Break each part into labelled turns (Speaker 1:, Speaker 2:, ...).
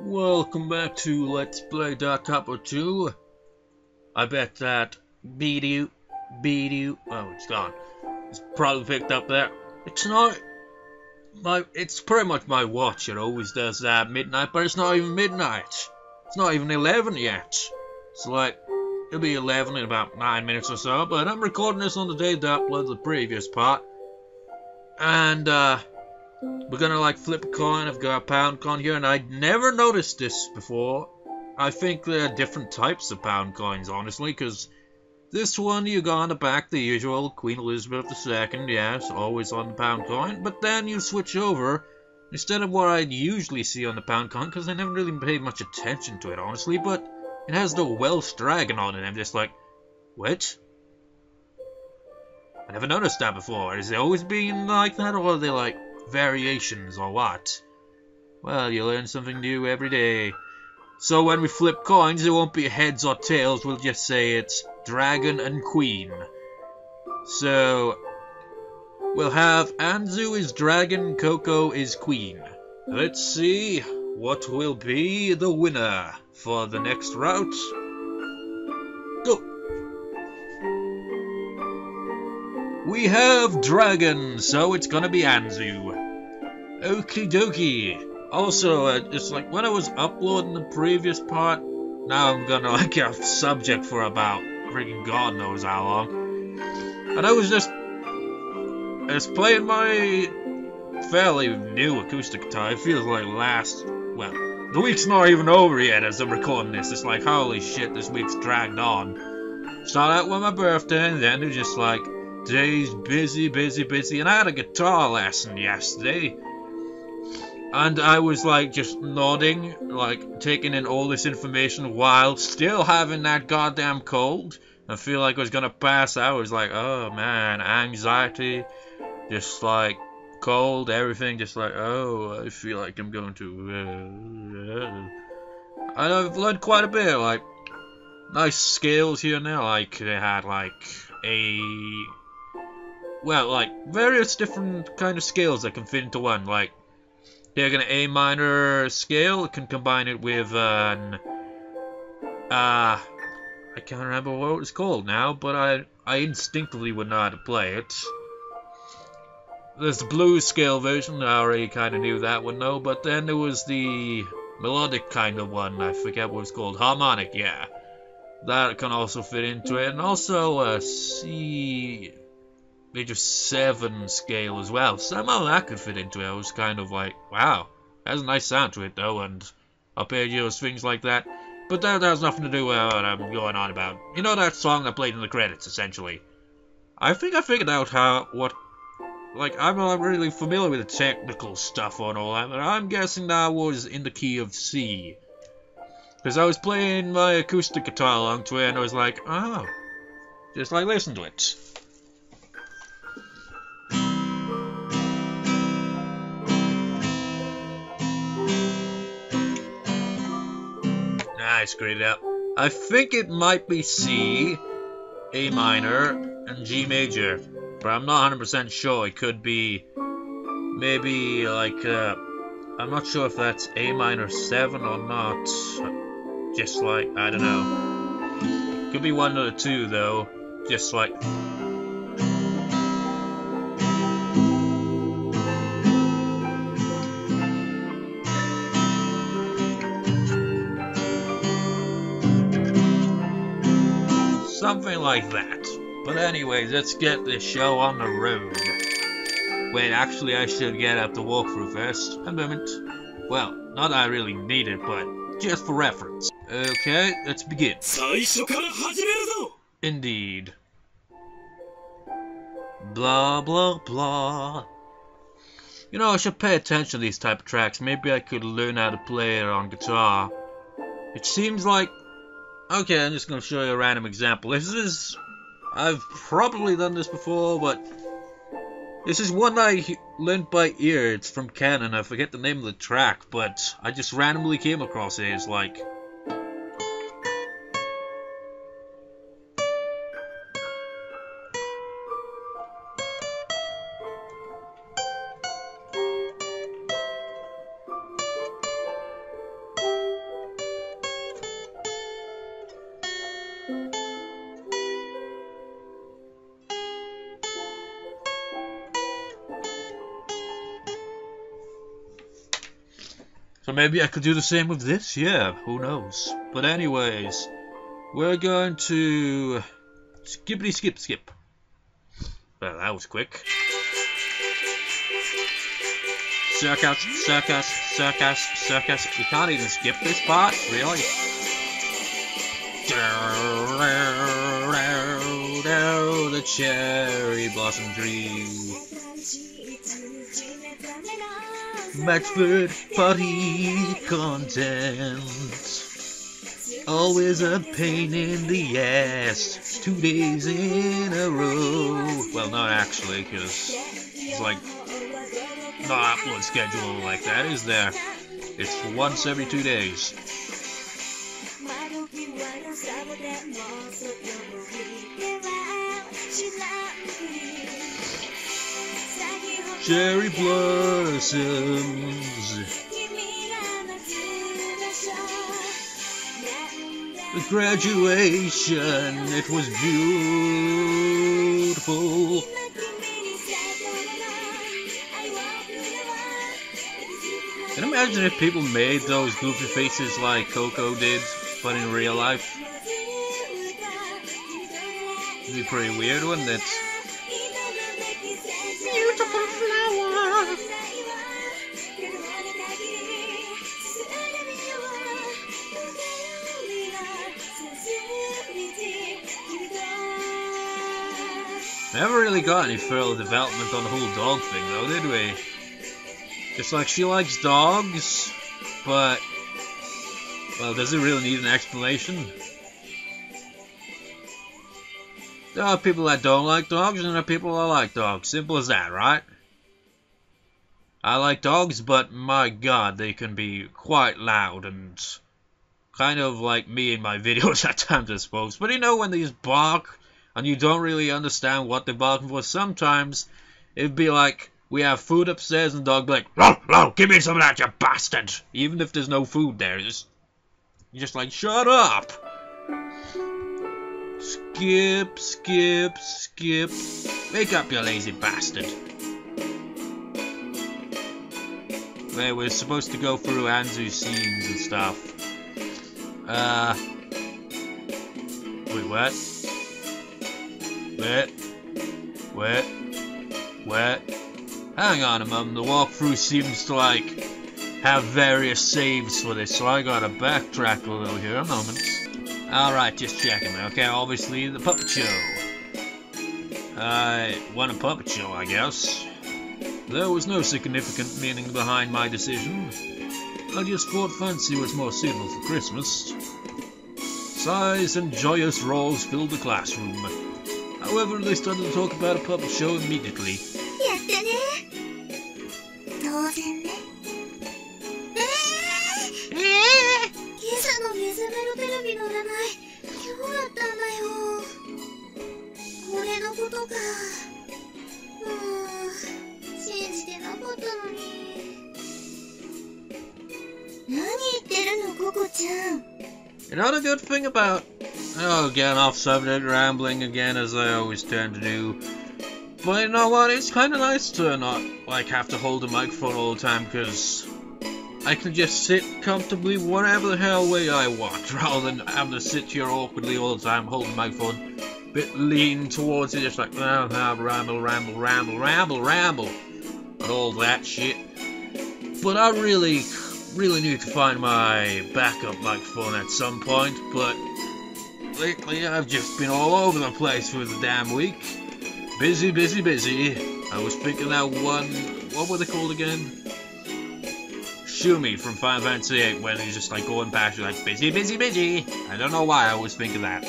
Speaker 1: Welcome back to Let's Play Capo 2. I bet that beat you. Oh, it's gone. It's probably picked up there. It's not it's pretty much my watch. It always does that midnight, but it's not even midnight. It's not even 11 yet. It's like, it'll be 11 in about 9 minutes or so, but I'm recording this on the day that I uploaded the previous part. And, we're gonna like flip a coin. I've got a pound coin here, and I'd never noticed this before. I think there are different types of pound coins, honestly, because this one you got on the back, the usual Queen Elizabeth II, yes, always on the pound coin. But then you switch over, instead of what I'd usually see on the pound coin, because I never really paid much attention to it, honestly, but it has the Welsh dragon on it, and I'm just like, what? I never noticed that before. Has it always been like that, or are they like variations or what? Well, you learn something new every day. So when we flip coins, it won't be heads or tails, we'll just say it's dragon and queen. So we'll have Anzu is dragon, Coco is queen. Let's see what will be the winner for the next route. Go! We have dragon, so it's gonna be Anzu. Okie dokie. Also, it's like when I was uploading the previous part, now I'm gonna like get off subject for about freaking God knows how long. And I was just playing my fairly new acoustic guitar. It feels like well, the week's not even over yet as I'm recording this. It's like, holy shit, this week's dragged on. Start out with my birthday, and then it's just like, days busy, and I had a guitar lesson yesterday. And I was like just nodding, like taking in all this information while still having that goddamn cold. I feel like I was gonna pass out. I was like, oh man, anxiety, just like cold, everything, just like, oh, I feel like I'm going to. And I've learned quite a bit, like nice scales here and there. Like they had like like various different kind of scales that can fit into one. Like they're an A minor scale. It can combine it with an I can't remember what it's called now, but I instinctively would know how to play it. There's the blues scale version. I already kind of knew that one though. But then there was the melodic kind of one. I forget what it's called. Harmonic, yeah. That can also fit into it, and also a C major 7 scale as well. Somehow that could fit into it. I was kind of like, wow, has a nice sound to it though, and arpeggios, things like that. But that has nothing to do with what I'm going on about. You know that song I played in the credits, essentially. I think I figured out like, I'm not really familiar with the technical stuff on all that, but I'm guessing that was in the key of C. Because I was playing my acoustic guitar along to it, and I was like, oh, just like listen to it. I screwed it up. I think it might be C, A minor, and G major, but I'm not 100% sure. It could be maybe like I'm not sure if that's A minor 7 or not. Just like, I don't know. Could be one of the two though. Just like. Something like that. But anyways, let's get this show on the road. Wait, actually I should get up the walkthrough first. A moment. Well, not that I really need it, but just for reference. Okay, let's begin. Indeed. Blah blah blah. You know, I should pay attention to these type of tracks. Maybe I could learn how to play it on guitar. It seems like... Okay, I'm just going to show you a random example. I've probably done this before, but this is one I learned by ear. It's from Canon. I forget the name of the track, but I just randomly came across it. It's like... So maybe I could do the same with this, yeah, who knows. But anyways, we're going to skippity skip. Well, that was quick. Circus. We can't even skip this part, really. The cherry blossom tree. Matchford party content. Always a pain in the ass. 2 days in a row. Well, not actually, because it's like no upload schedule like that, is there? It's once every 2 days. Cherry blossoms. The graduation, it was beautiful. Can you imagine if people made those goofy faces like Coco did, but in real life? It'd be pretty weird, wouldn't it? Beautiful flower. Never really got any further development on the whole dog thing though, did we? Just like she likes dogs, but well, does it really need an explanation? There are people that don't like dogs and there are people that like dogs. Simple as that, right? I like dogs, but my god, they can be quite loud and kind of like me in my videos at times, I suppose. But you know, when they just bark and you don't really understand what they're barking for, sometimes it'd be like, we have food upstairs and the dog be like, "Row, row, give me some of that, you bastard!" Even if there's no food there, you're just like, shut up! Skip. Wake up, you lazy bastard. Wait, we're supposed to go through Anzu's scenes and stuff. Wait, what? Hang on a moment, the walkthrough seems to like have various saves for this, so I gotta backtrack a little here, a moment. Alright, just checking. Okay, obviously the puppet show. I won a puppet show, I guess. There was no significant meaning behind my decision. I just thought fancy was more suitable for Christmas. Sighs and joyous roars filled the classroom. However, they started to talk about a puppet show immediately. Another good thing about... Oh, again, off subject, rambling again, as I always tend to do. But you know what, it's kind of nice to not, like, have to hold a microphone all the time, because I can just sit comfortably whatever the hell way I want, rather than having to sit here awkwardly all the time, holding the microphone, bit lean towards it, just like, ramble, and all that shit. But I really need to find my backup microphone at some point, but lately I've just been all over the place for the damn week. Busy. I was thinking that one, what were they called again? Shumi from Final Fantasy VIII, when he's just like going past you like, busy. I don't know why I was thinking that.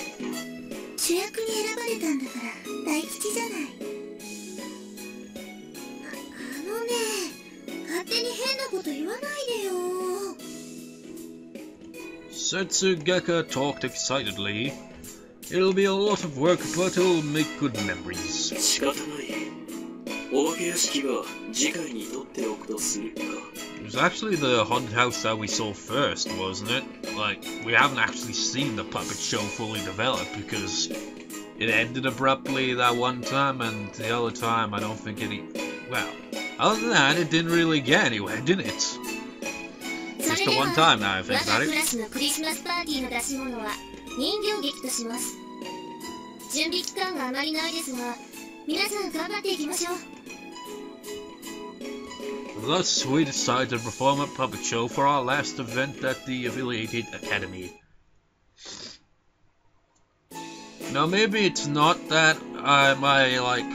Speaker 1: Setsugeka talked excitedly. It'll be a lot of work, but it'll make good memories. It was actually the haunted house that we saw first, wasn't it? Like, we haven't actually seen the puppet show fully developed, because it ended abruptly that one time, and the other time I don't think well, other than that, it didn't really get anywhere, did it? just the one time now I think about it. Thus, we decided to perform a puppet show for our last event at the affiliated academy. Now, maybe it's not that my, like,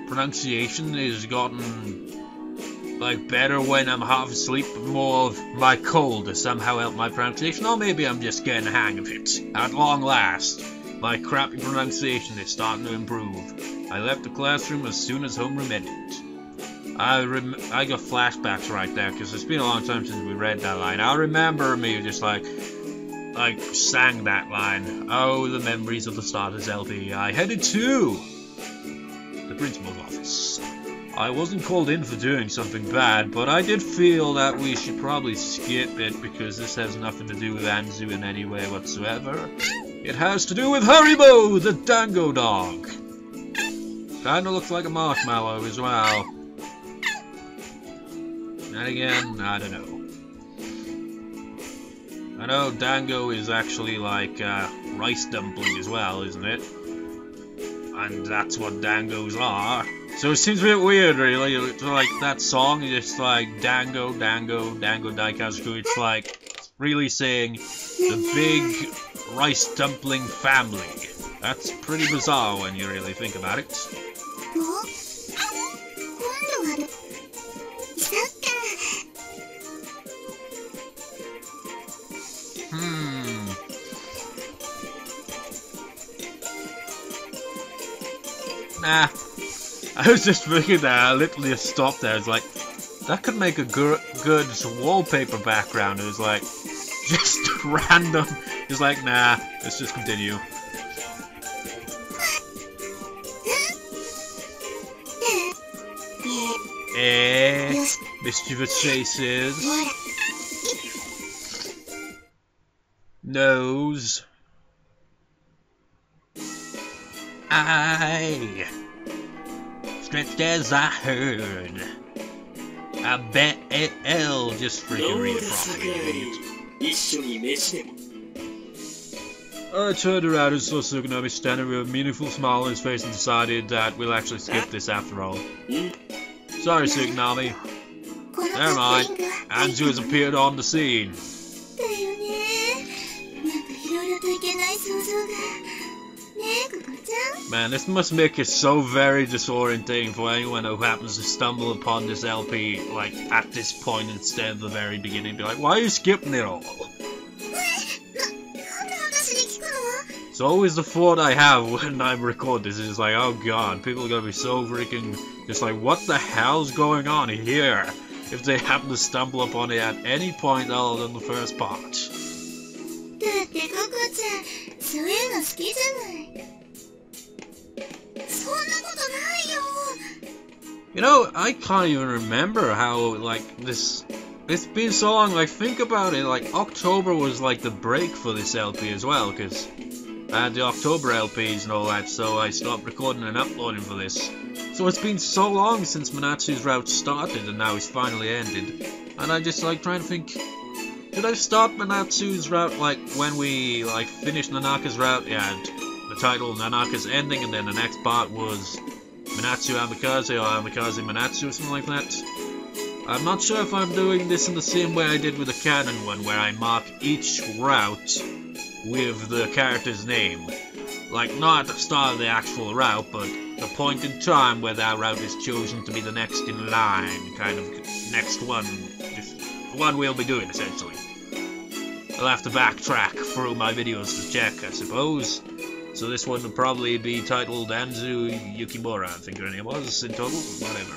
Speaker 1: pronunciation has gotten, like, better when I'm half asleep, but more of my cold has somehow helped my pronunciation, or maybe I'm just getting the hang of it. At long last, my crappy pronunciation is starting to improve. I left the classroom as soon as homeroom ended. I got flashbacks right there, because it's been a long time since we read that line. I remember me just like sang that line. Oh, the memories of the starters LP. I headed to the principal's office. I wasn't called in for doing something bad, but I did feel that we should probably skip it because this has nothing to do with Anzu in any way whatsoever. It has to do with Haribo, the dango dog. Kinda looks like a marshmallow as well. And again, I don't know. I know dango is actually like rice dumpling as well, isn't it? And that's what dangos are. So it seems a bit weird, really. It's like that song, just like dango, dango, dango daikazuku. It's like really saying the big rice dumpling family. That's pretty bizarre when you really think about it. Nah, I was just thinking that. I literally just stopped there. I was like, that could make a good wallpaper background. It was like, just random. Just like, nah, let's just continue. Mischievous faces. Nose. Eye. Stretched as I heard. I bet it'll just freaking read it properly, idiot. I turned around and saw Tsukunomi standing with a meaningful smile on his face and decided that we'll actually skip this after all. Sorry, Tsukunomi. Never mind. Anzu has appeared on the scene. Man, this must make it so very disorientating for anyone who happens to stumble upon this LP, like, at this point instead of the very beginning. Be like, why are you skipping it all? It's always the thought I have when I record this. It's like, oh god, people are gonna be so freaking just like, what the hell's going on here? If they happen to stumble upon it at any point other than the first part. You know, I can't even remember how, like, this... It's been so long, like, think about it, like, October was, like, the break for this LP as well, because I had the October LPs and all that, so I stopped recording and uploading for this. So it's been so long since Manatsu's route started, and now it's finally ended. And I just, like, trying to think... Did I start Manatsu's route, like, when we, like, finished Nanaka's route? Yeah, the title, Nanaka's Ending, and then the next part was Manatsu Amikaze or Amikaze Manatsu or something like that. I'm not sure if I'm doing this in the same way I did with the canon one, where I mark each route with the character's name. Like, not at the start of the actual route, but the point in time where that route is chosen to be the next in line, kind of next one, just the one we'll be doing, essentially. I'll have to backtrack through my videos to check, I suppose. So this one will probably be titled Anzu Yukimura, I think her name was, in total, whatever.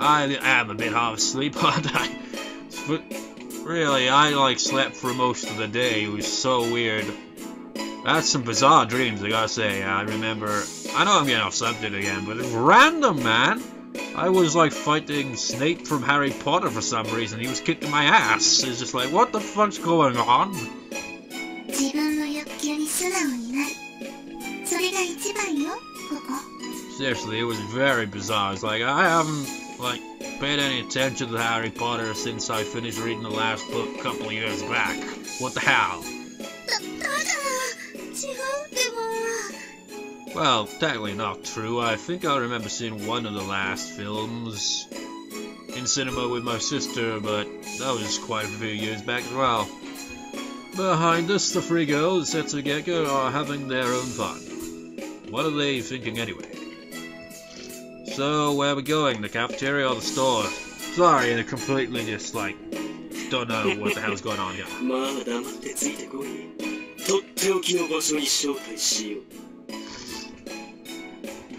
Speaker 1: I am a bit half asleep, but really, I like slept for most of the day. It was so weird. I had some bizarre dreams, I gotta say. I remember, I know I'm getting off subject again, but it's random, man. I was like fighting Snape from Harry Potter for some reason. He was kicking my ass. It's just like, what the fuck's going on? Seriously, it was very bizarre. It's like, I haven't like, paid any attention to Harry Potter since I finished reading the last book a couple of years back. What the hell? Well, technically not true. I think I remember seeing one of the last films in cinema with my sister, but that was quite a few years back as well. Behind us, the three girls, Setsugeka, are having their own fun. What are they thinking anyway? So, where are we going? The cafeteria or the store? Sorry, I completely just, like, don't know what the hell's going on here.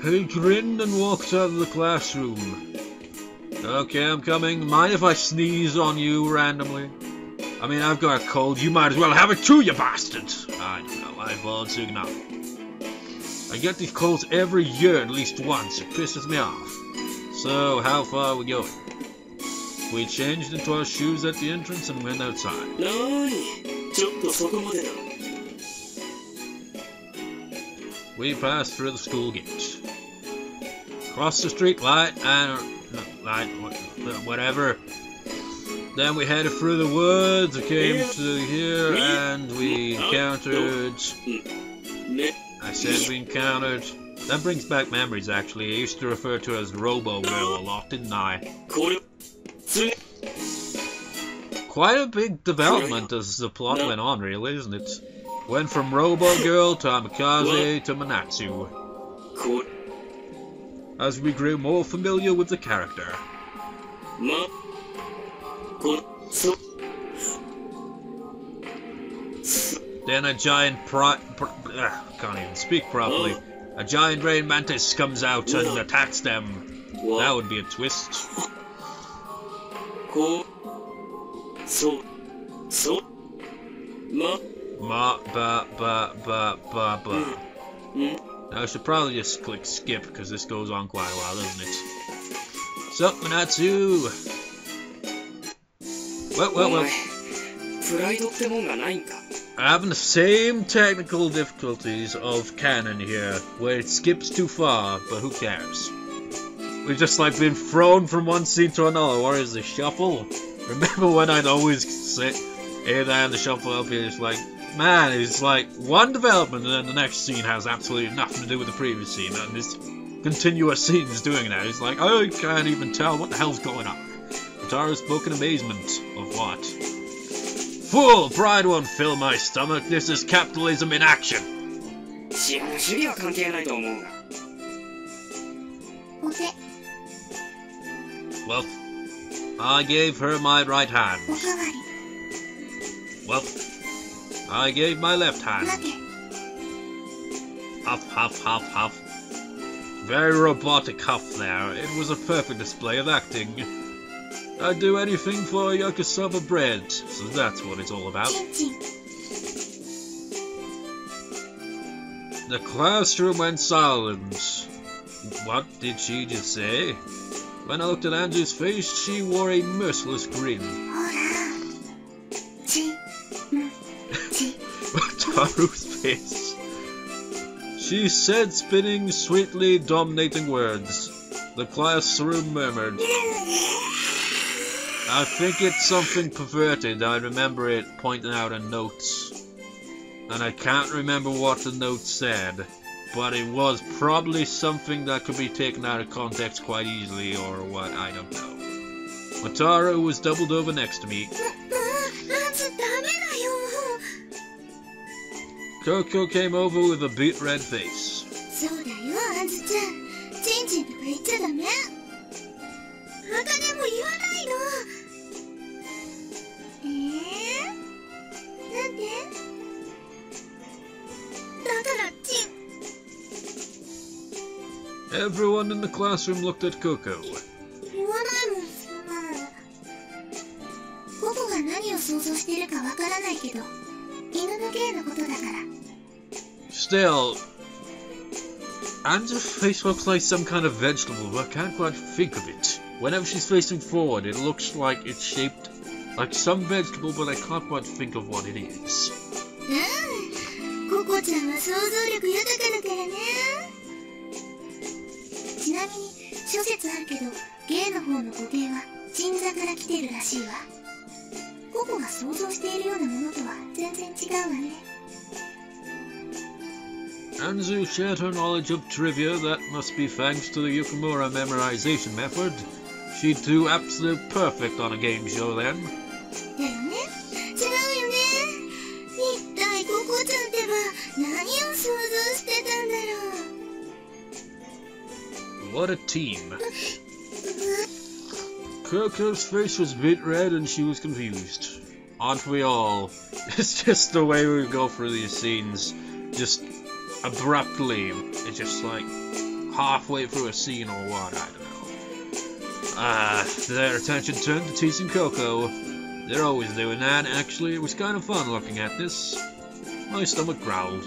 Speaker 1: He grinned and walked out of the classroom. Okay, I'm coming. Mind if I sneeze on you randomly? I mean, I've got a cold. You might as well have it too, you bastard! I don't know. I thought so now. I get these colds every year at least once. It pisses me off. So, how far are we going? We changed into our shoes at the entrance and went outside. We passed through the school gate. Crossed the street light and... whatever. Then we headed through the woods, came to here, and we encountered... I said we encountered... That brings back memories, actually. I used to refer to her as Robo Girl a lot, didn't I? Quite a big development as the plot went on, really, isn't it? Went from Robo Girl to Amikaze to Manatsu. As we grew more familiar with the character. Then a giant can't even speak properly. A giant rain mantis comes out and attacks them. That would be a twist. Now I should probably just click skip because this goes on quite a while, doesn't it? Sup, Manatsu? Well. Having the same technical difficulties of canon here, where it skips too far, but who cares? We've just like been thrown from one scene to another. What is this, shuffle? Remember when I'd always say, hey there, the shuffle up here, it's like, man, it's like one development and then the next scene has absolutely nothing to do with the previous scene, and this continuous scenes doing that. It's like, I can't even tell what the hell's going on. Tara spoke in amazement. Of what? Fool! Pride won't fill my stomach. This is capitalism in action. Well, I gave her my right hand. Well, I gave my left hand. Huff, huff, huff, huff. Very robotic huff there. It was a perfect display of acting. I'd do anything for a yakisoba bread, so that's what it's all about. The classroom went silent. What did she just say? When I looked at Anzu's face, she wore a merciless grin. Taru's face. She said, spinning sweetly dominating words. The classroom murmured. I think it's something perverted. I remember it pointing out in notes. And I can't remember what the note said. But it was probably something that could be taken out of context quite easily, or what, I don't know. Mataru was doubled over next to me. Coco came over with a beet red face. Everyone in the classroom looked at Coco. Still, Anzu's face looks like some kind of vegetable, but I can't quite think of it. Whenever she's facing forward, it looks like it's shaped like some vegetable, but I can't quite think of what it is.
Speaker 2: 芸の方の語源は鎮座から来てるらしいわ。ココが想像しているようなものとは全然違うわね。
Speaker 1: Anzu shared her knowledge of trivia. That must be thanks to the Yukimura memorization method. She'd do absolute perfect on a game show then.
Speaker 2: だよね。違うよね。一体ココちゃんってば何を想像してたんだろう。
Speaker 1: What a team. Coco's face was a bit red and she was confused. Aren't we all? It's just the way we go through these scenes. Just abruptly. It's just like halfway through a scene or what, I don't know. Their attention turned to teasing Coco. They're always doing that. Actually, it was kind of fun looking at this. My stomach growled.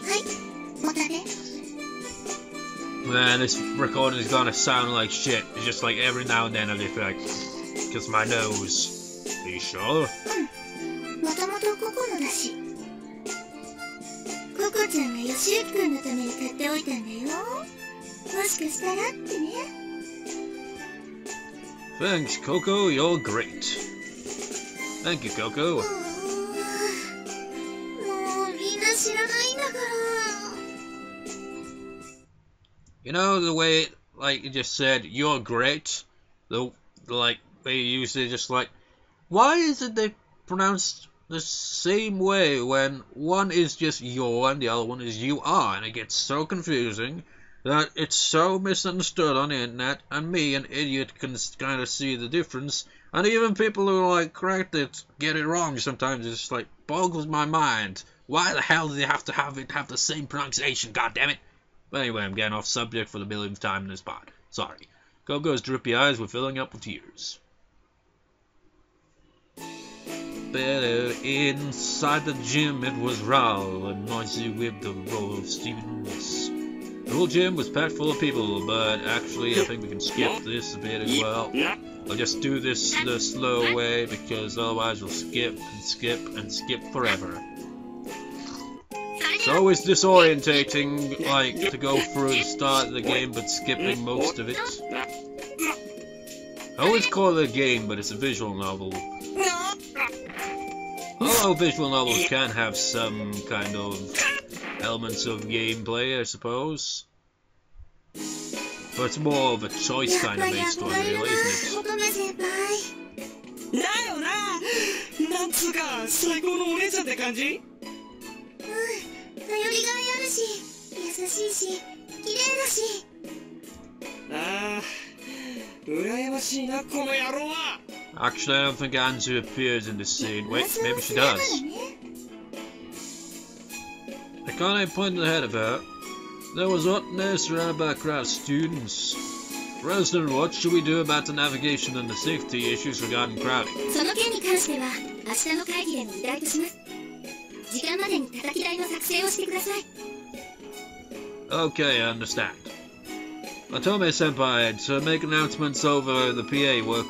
Speaker 1: Man, this recording is gonna sound like shit. It's just like every now and then I'll just be like, because my nose. Are you sure?
Speaker 2: もともとココのだし。ココちゃんがヨシユキくんのために買っておいたんだよ。もしかしたらってね。
Speaker 1: Thanks, Coco. You're great. Thank you, Coco.
Speaker 2: もうみんな知らないんだから。
Speaker 1: You know the way, like you just said, you're great. Like they usually just like, why is it they pronounced the same way when one is just your and the other one is you are, and it gets so confusing that it's so misunderstood on the internet, and me, an idiot, can kind of see the difference, and even people who like correct it get it wrong sometimes. It's just like boggles my mind. Why the hell do they have to have the same pronunciation? God damn it! But anyway, I'm getting off subject for the millionth time in this pod. Sorry. Coco's droopy eyes were filling up with tears. Better inside the gym, it was raw and noisy with the roll of students. The whole gym was packed full of people, but actually I think we can skip this a bit as well. I'll just do this the slow way, because otherwise we'll skip and skip and skip forever. It's always disorientating, like, to go through the start of the game but skipping most of it. I always call it a game, but it's a visual novel. Although visual novels can have some kind of elements of gameplay, I suppose. But it's more of a choice kind of based story, really, isn't it?
Speaker 2: 頼りがいあるし、優しいし、綺麗だし。
Speaker 3: ああ、羨ましいなこの野郎は。
Speaker 1: Actually, I don't think Anzu appears in this scene. Wait, maybe she does. I can't even point ahead of her. There was Otne surrounded by a crowd of students. President, what should we do about the navigation and the safety issues regarding crowding?
Speaker 2: その件に関しては、明日の会議での議題とします。時間までに叩き台の作成をしてください。
Speaker 1: Okay, I understand. Otome-senpai, to make announcements over the PA work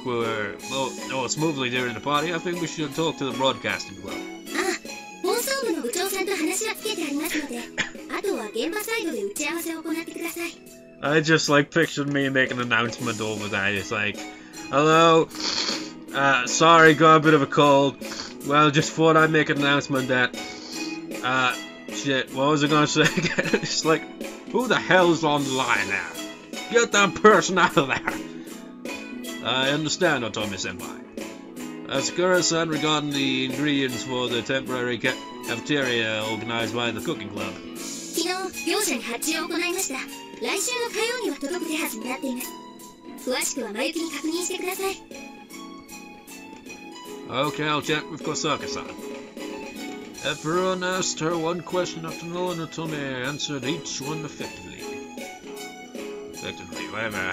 Speaker 1: smoothly during the party, I think we should talk to the broadcasting club.
Speaker 2: ああ、放送部の部長さんと話はつけてありますので、あとは現場サイドで打ち合わせを行ってください。
Speaker 1: I just like pictured me making an announcement over that. It's like, hello, sorry, got a bit of a cold. Well, just thought I'd make an announcement that, shit, what was I gonna say again? It's like, who the hell's on the line now? Get that person out of there! I understand, Otome-senpai. Sakura-san, regarding the ingredients for the temporary cafeteria organized by the cooking club.
Speaker 2: 昨日、業者に発注を行いました。来週の火曜には届く手はずになっています。詳しくはマユキに確認してください。
Speaker 1: Okay, I'll check with Kosaka-san. Everyone asked her one question after another, and Otome answered each one effectively.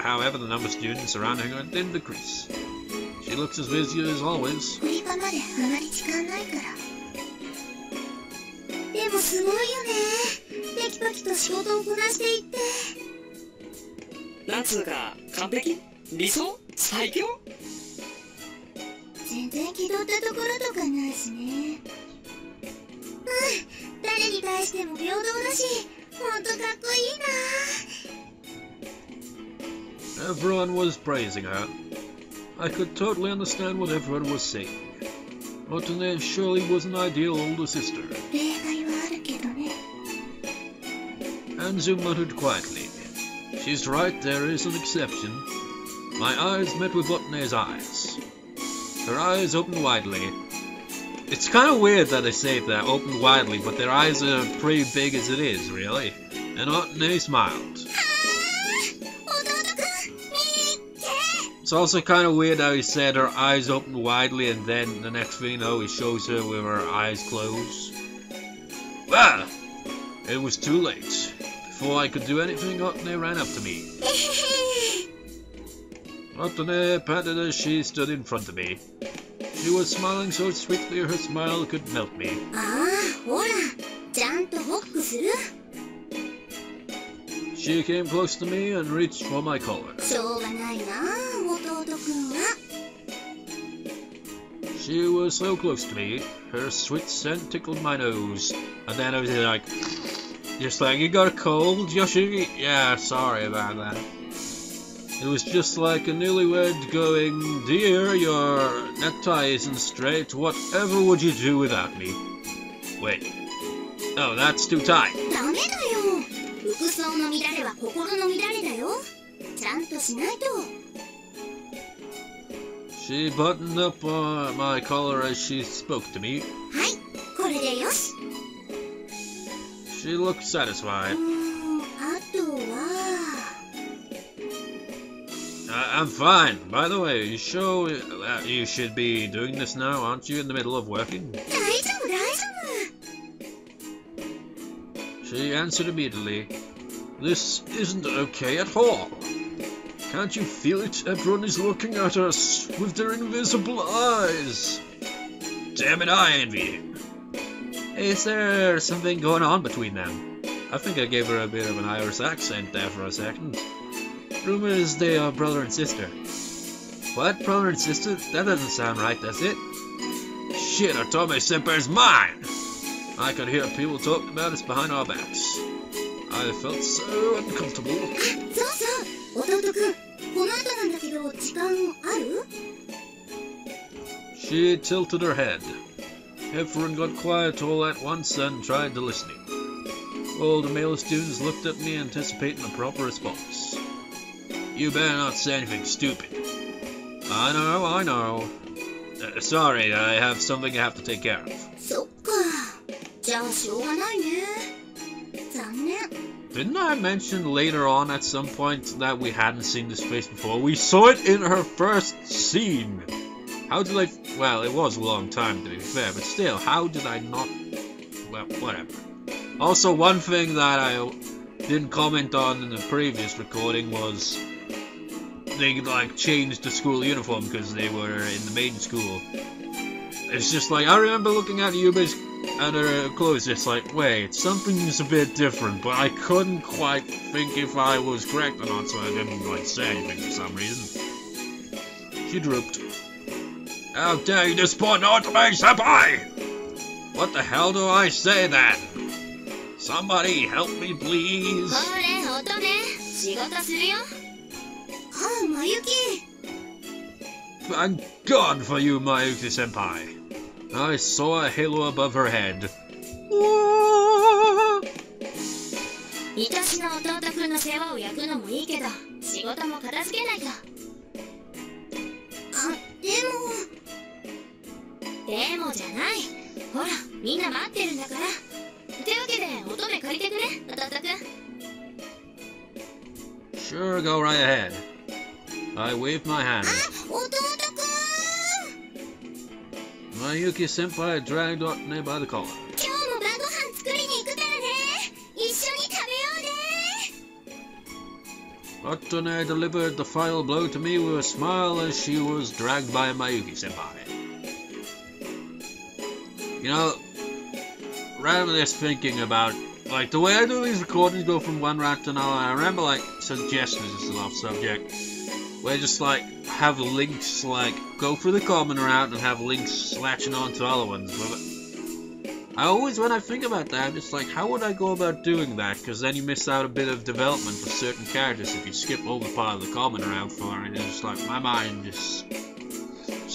Speaker 1: However, the number of students surrounding her didn't decrease. She looks as busy as always.
Speaker 2: 振り場まであまり時間ないから。でもすごいよね。テキパキと仕事をこなしていって。
Speaker 3: なんつうか、完璧？理想？最強？
Speaker 2: 全然気取ったところとかないしね。誰に対しても平等だし、ほんとかっこいいな。
Speaker 1: Everyone was praising her. I could totally understand what everyone was saying. Otone surely was an ideal older sister.
Speaker 2: 例外はあるけどね。
Speaker 1: Anzu muttered quietly. She's right, there is an exception. My eyes met with Otone's eyes. Her eyes opened widely. It's kind of weird that they say that, opened widely, but their eyes are pretty big as it is, really. And Otone smiled. It's also kind of weird how he said her eyes opened widely and then the next thing you know he shows her with her eyes closed. Well, it was too late. Before I could do anything, Otone ran up to me. Otone patted as she stood in front of me. She was smiling so sweetly her smile could melt me.
Speaker 2: ああ、ほら、ちゃんとホックする。
Speaker 1: She came close to me and reached for my collar.
Speaker 2: しょうがないな、弟くんは。
Speaker 1: She was so close to me, her sweet scent tickled my nose. And then I was like, just like, you got a cold, Yoshi? Yeah, sorry about that. It was just like a newlywed going, dear, your necktie isn't straight, whatever would you do without me? Wait. Oh, that's too tight.
Speaker 2: ダメだよ。服装の乱れは心の乱れだよ。ちゃんとしないと。
Speaker 1: She buttoned up my collar as she spoke to me.
Speaker 2: はい、これでよし。
Speaker 1: She looked satisfied.
Speaker 2: あとは。
Speaker 1: I'm fine. By the way, you sure you should be doing this now? Aren't you in the middle of working?
Speaker 2: 大丈夫、大丈夫。
Speaker 1: She answered immediately. This isn't okay at all. Can't you feel it? Everyone is looking at us with their invisible eyes. Damn it, I envy him. Is there something going on between them? I think I gave her a bit of an Irish accent there for a second. Rumor is they are brother and sister. What? Brother and sister? That doesn't sound right, does it? Shit, Otome-senpai's mine! I could hear people talking about us behind our backs. I felt so uncomfortable.
Speaker 2: そうそう、弟くん、この後なんだけど、時間ある？
Speaker 1: She tilted her head. Everyone got quiet all at once and tried to listen. All the male students looked at me anticipating a proper response. You better not say anything stupid. I know. Sorry, I have something I have to take care of.
Speaker 2: そっか。じゃあしょうがないね。残念。
Speaker 1: Didn't I mention later on at some point that we hadn't seen this face before? We saw it in her first scene. How did I... Well, it was a long time to be fair, but still, how did I not... Well, whatever. Also, one thing that I didn't comment on in the previous recording was... They, like, changed the school uniform because they were in the main school. It's just like, I remember looking at Yuba's and her clothes, just like, wait, something's a bit different, but I couldn't quite think if I was correct or not, so I didn't, like, say anything for some reason. She drooped. How dare you disappoint Otome-senpai! What the hell do I say then? Somebody help me, please.
Speaker 2: ほれ、音ね、仕事するよ。ああ、まゆき。
Speaker 1: Thank God for you, Mayuki-senpai. I saw a halo above her head.
Speaker 2: 愛しの弟くんの世話を焼くのもいいけど、仕事も片付けないと。あ、でもじゃない。ほら、みんな待ってるんだから。というわけで、乙女借りてくれ、弟くん。
Speaker 1: Sure, go right ahead. I waved my hand.
Speaker 2: あ、弟くん。
Speaker 1: Mayuki-senpai dragged Otone by the collar.
Speaker 2: 今日も晩ご飯作りに行くからね。一緒に食べようね。
Speaker 1: Otone delivered the final blow to me with a smile as she was dragged by Mayuki-senpai. You know, rather than just thinking about, like, the way I do these recordings go from one route to another, I remember, like, suggestions is off subject, where just, like, have links, like, go through the common route and have links latching on to other ones. But I always, when I think about that, I'm just like, how would I go about doing that? Because then you miss out a bit of development for certain characters if you skip over part of the common route for it. It's just like, my mind just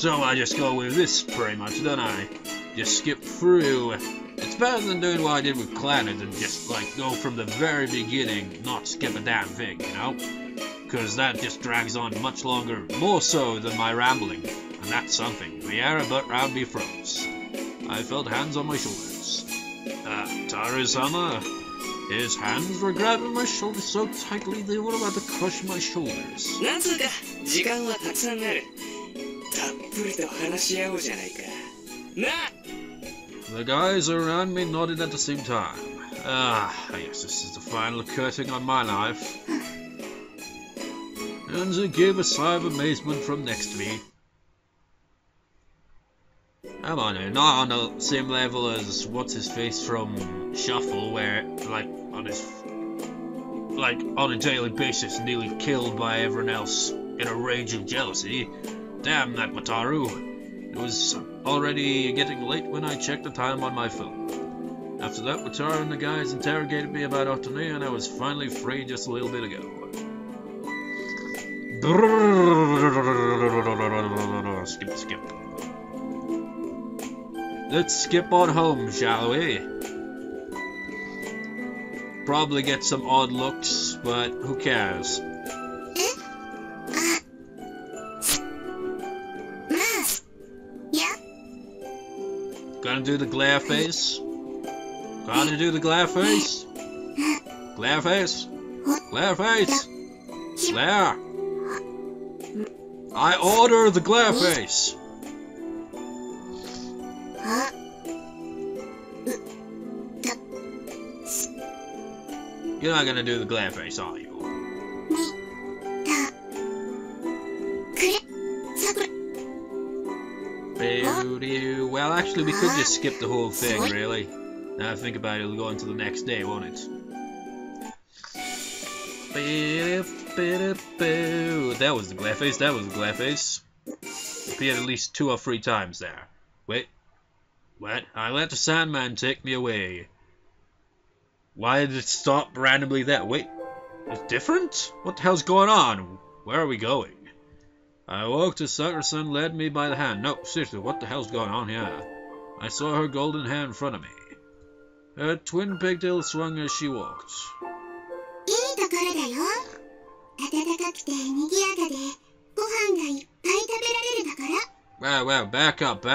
Speaker 1: So I just go with this pretty much, don't I? Just skip through. It's better than doing what I did with Planet and just like go from the very beginning, not skip a damn thing, you know? Because that just drags on much longer, more so than my rambling. And that's something. The air but round me froze. I felt hands on my shoulders. Taru-sama, his hands were grabbing my shoulders so tightly they were about to crush my shoulders.
Speaker 3: なんつうか、時間はたくさんある。たっぷりと話し合おうじゃないか。なあ
Speaker 1: The guys around me nodded at the same time. I guess this is the final curtain on my life. Anzu gave a sigh of amazement from next to me. Come on, not on the same level as what's-his-face from Shuffle, where, like, on a daily basis, nearly killed by everyone else in a rage of jealousy. Damn that Wataru. It was already getting late when I checked the time on my phone. After that, Wataru and the guys interrogated me about Otone, and I was finally free just a little bit ago. Skip. Let's skip on home, shall we? Probably get some odd looks, but who cares? Gonna do the glare face? Gonna do the glare face? Glare face? Glare face? Glare! I order the glare face! You're not gonna do the glare face, are you? Well, actually, we could just skip the whole thing, really. Now I think about it, it'll go into the next day, won't it? That was the glare face, that was the glare face. Appeared at least 2 or 3 times there. Wait. What? I let the Sandman take me away. Why did it stop randomly there? Wait. It's different? What the hell's going on? Where are we going? I woke to Sakura-san led me by the hand. No, seriously, what the hell's going on here? I saw her golden hair in front of me. Her twin pigtails swung as she walked. Well, back up.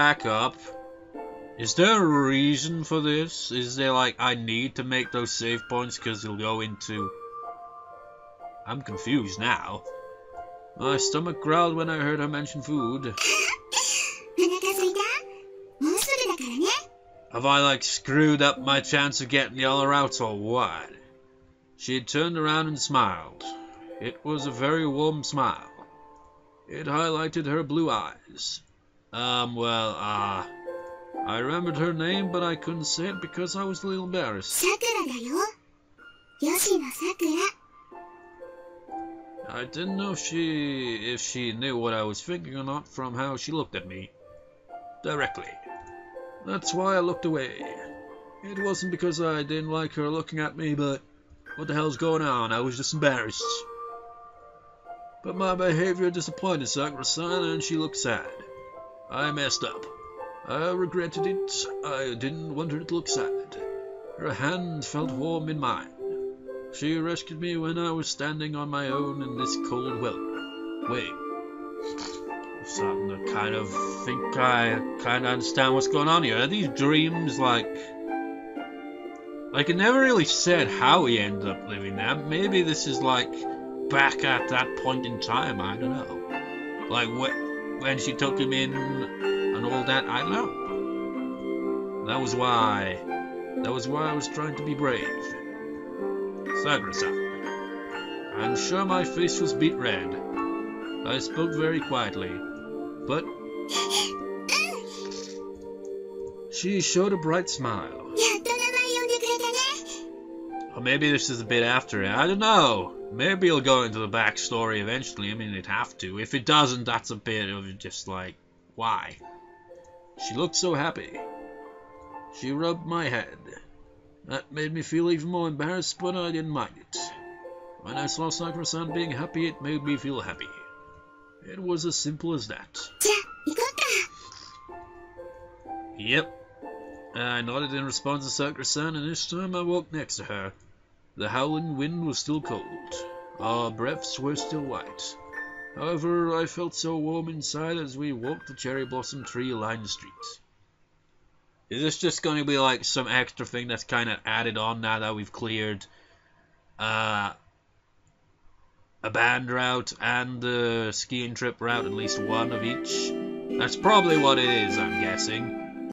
Speaker 1: Is there a reason for this? Is there like, I need to make those save points because they'll go into... I'm confused now. My stomach growled when I heard her mention food. Have I like screwed up my chance of getting y'all out or what? She had turned around and smiled. It was a very warm smile. It highlighted her blue eyes. I remembered her name, but I couldn't say it because I was a little embarrassed. I didn't know if she knew what I was thinking or not from how she looked at me. Directly. That's why I looked away. It wasn't because I didn't like her looking at me, but what the hell's going on? I was just embarrassed. But my behavior disappointed Sakura-san and she looked sad. I messed up. I regretted it. I didn't want her to look sad. Her hand felt warm in mine. She rescued me when I was standing on my own in this cold weather. Wait. I'm starting to kind of think I kind of understand what's going on here. Are these dreams like it never really said how he ended up living there. Maybe this is like back at that point in time. I don't know. Like when she took him in and all that. I don't know. That was why I was trying to be brave. Sakura-san. I'm sure my face was beet red. I spoke very quietly, but she showed a bright smile. Or maybe this is a bit after it. I don't know. Maybe it'll go into the backstory eventually. I mean, it'd have to. If it doesn't, that's a bit of just like, why? She looked so happy. She rubbed my head. That made me feel even more embarrassed, but I didn't mind it. When I saw Sakura-san being happy, it made me feel happy. It was as simple as that. Yep. I nodded in response to Sakura-san, and this time I walked next to her. The howling wind was still cold. Our breaths were still light. However, I felt so warm inside as we walked the cherry blossom tree-lined streets. Is this just going to be like some extra thing that's kind of added on now that we've cleared a band route and the skiing trip route, at least one of each? That's probably what it is, I'm guessing.